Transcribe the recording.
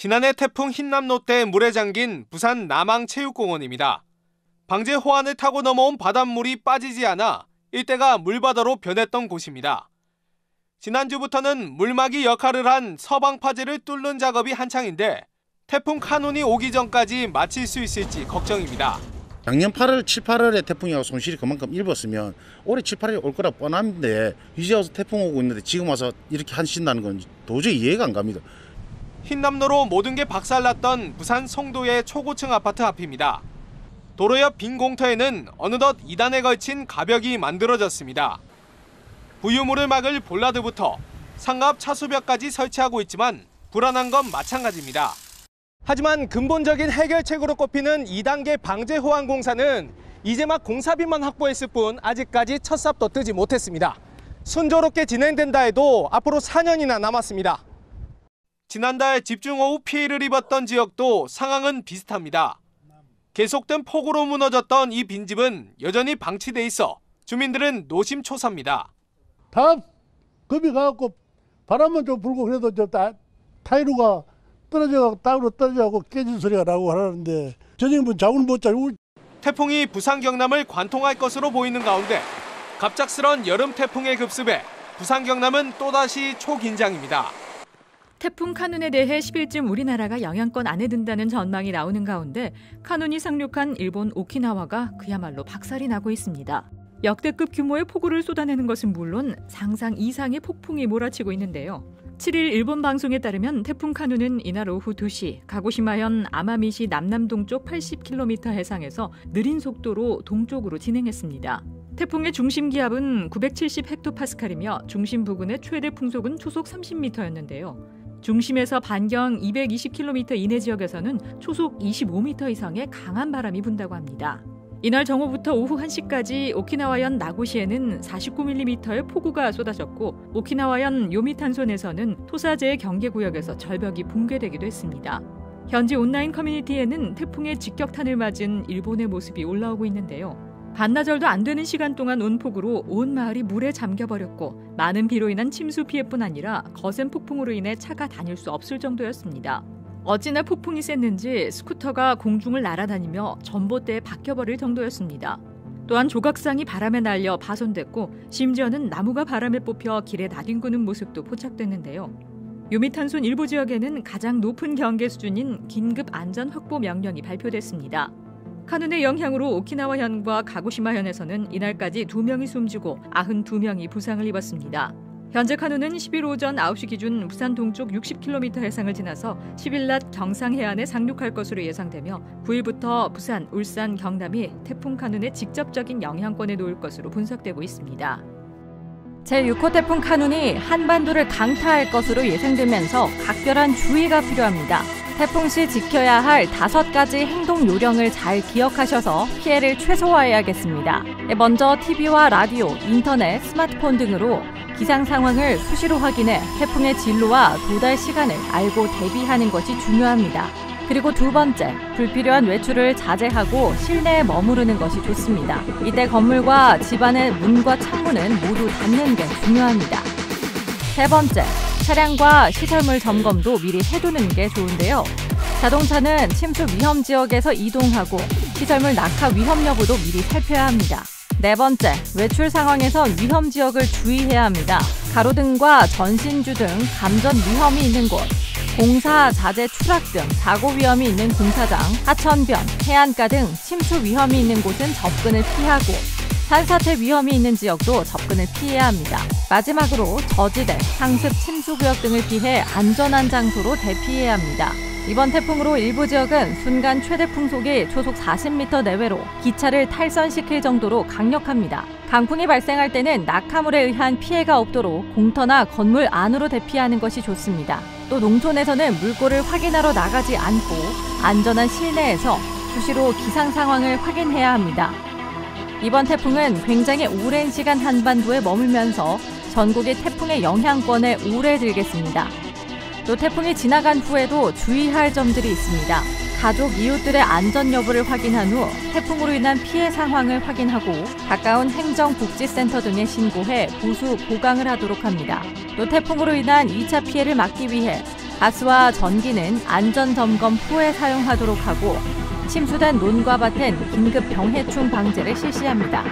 지난해 태풍 흰남노 때 물에 잠긴 부산 남항체육공원입니다. 방제 호안을 타고 넘어온 바닷물이 빠지지 않아 일대가 물바다로 변했던 곳입니다. 지난주부터는 물막이 역할을 한 서방파제를 뚫는 작업이 한창인데 태풍 카눈이 오기 전까지 마칠 수 있을지 걱정입니다. 작년 8월, 7, 8월에 태풍이 와서 손실이 그만큼 입었으면 올해 7, 8월에 올 거라 뻔한데 이제 와서 태풍 오고 있는데 지금 와서 이렇게 하신다는 건 도저히 이해가 안 갑니다. 흰남노로 모든 게 박살났던 부산 송도의 초고층 아파트 앞입니다. 도로 옆 빈 공터에는 어느덧 2단에 걸친 가벽이 만들어졌습니다. 부유물을 막을 볼라드부터 상업 차수벽까지 설치하고 있지만 불안한 건 마찬가지입니다. 하지만 근본적인 해결책으로 꼽히는 2단계 방제 호안 공사는 이제 막 공사비만 확보했을 뿐 아직까지 첫 삽도 뜨지 못했습니다. 순조롭게 진행된다 해도 앞으로 4년이나 남았습니다. 지난달 집중호우 피해를 입었던 지역도 상황은 비슷합니다. 계속된 폭우로 무너졌던 이 빈집은 여전히 방치돼 있어 주민들은 노심초사입니다. 다 급이 가갖고 바람은 좀 불고 그래도 저 타이루가 떨어져가고 땅으로 떨어져가고 깨진 소리가 나고 하는데 저녁은 잠을 못 자고. 태풍이 부산 경남을 관통할 것으로 보이는 가운데 갑작스런 여름 태풍의 급습에 부산 경남은 또다시 초긴장입니다. 태풍 카눈에 대해 10일쯤 우리나라가 영향권 안에 든다는 전망이 나오는 가운데 카눈이 상륙한 일본 오키나와가 그야말로 박살이 나고 있습니다. 역대급 규모의 폭우를 쏟아내는 것은 물론 상상 이상의 폭풍이 몰아치고 있는데요. 7일 일본 방송에 따르면 태풍 카눈은 이날 오후 2시 가고시마현 아마미시 남남동쪽 80km 해상에서 느린 속도로 동쪽으로 진행했습니다. 태풍의 중심 기압은 970헥토파스칼이며 중심 부근의 최대 풍속은 초속 30m였는데요. 중심에서 반경 220km 이내 지역에서는 초속 25m 이상의 강한 바람이 분다고 합니다. 이날 정오부터 오후 1시까지 오키나와현 나고시에는 49mm의 폭우가 쏟아졌고 오키나와현 요미탄손에서는 토사제 경계구역에서 절벽이 붕괴되기도 했습니다. 현지 온라인 커뮤니티에는 태풍의 직격탄을 맞은 일본의 모습이 올라오고 있는데요. 반나절도 안 되는 시간 동안 온 폭우로 온 마을이 물에 잠겨버렸고 많은 비로 인한 침수 피해뿐 아니라 거센 폭풍으로 인해 차가 다닐 수 없을 정도였습니다. 어찌나 폭풍이 셌는지 스쿠터가 공중을 날아다니며 전봇대에 박혀버릴 정도였습니다. 또한 조각상이 바람에 날려 파손됐고 심지어는 나무가 바람에 뽑혀 길에 나뒹구는 모습도 포착됐는데요. 요미탄손 일부 지역에는 가장 높은 경계 수준인 긴급 안전 확보 명령이 발표됐습니다. 카눈의 영향으로 오키나와현과 가고시마현에서는 이날까지 2명이 숨지고 92명이 부상을 입었습니다. 현재 카눈은 10일 오전 9시 기준 부산 동쪽 60km 해상을 지나서 10일 낮 경상 해안에 상륙할 것으로 예상되며 9일부터 부산, 울산, 경남이 태풍 카눈의 직접적인 영향권에 놓일 것으로 분석되고 있습니다. 제6호 태풍 카눈이 한반도를 강타할 것으로 예상되면서 각별한 주의가 필요합니다. 태풍 시 지켜야 할 5가지 행동 요령을 잘 기억하셔서 피해를 최소화해야겠습니다. 먼저 TV와 라디오, 인터넷, 스마트폰 등으로 기상 상황을 수시로 확인해 태풍의 진로와 도달 시간을 알고 대비하는 것이 중요합니다. 그리고 2번째, 불필요한 외출을 자제하고 실내에 머무르는 것이 좋습니다. 이때 건물과 집안의 문과 창문은 모두 닫는 게 중요합니다. 3번째, 차량과 시설물 점검도 미리 해두는 게 좋은데요. 자동차는 침수 위험 지역에서 이동하고 시설물 낙하 위험 여부도 미리 살펴야 합니다. 4번째, 외출 상황에서 위험 지역을 주의해야 합니다. 가로등과 전신주 등 감전 위험이 있는 곳, 공사, 자재 추락 등 사고 위험이 있는 공사장, 하천변, 해안가 등 침수 위험이 있는 곳은 접근을 피하고 산사태 위험이 있는 지역도 접근을 피해야 합니다. 마지막으로 저지대, 상습, 침수 구역 등을 피해 안전한 장소로 대피해야 합니다. 이번 태풍으로 일부 지역은 순간 최대 풍속이 초속 40m 내외로 기차를 탈선시킬 정도로 강력합니다. 강풍이 발생할 때는 낙하물에 의한 피해가 없도록 공터나 건물 안으로 대피하는 것이 좋습니다. 또 농촌에서는 물꼬를 확인하러 나가지 않고 안전한 실내에서 수시로 기상 상황을 확인해야 합니다. 이번 태풍은 굉장히 오랜 시간 한반도에 머물면서 전국의 태풍의 영향권에 오래 들겠습니다. 또 태풍이 지나간 후에도 주의할 점들이 있습니다. 가족, 이웃들의 안전 여부를 확인한 후 태풍으로 인한 피해 상황을 확인하고 가까운 행정복지센터 등에 신고해 보수 보강을 하도록 합니다. 또 태풍으로 인한 2차 피해를 막기 위해 가스와 전기는 안전 점검 후에 사용하도록 하고 침수된 논과 밭엔 긴급 병해충 방제를 실시합니다.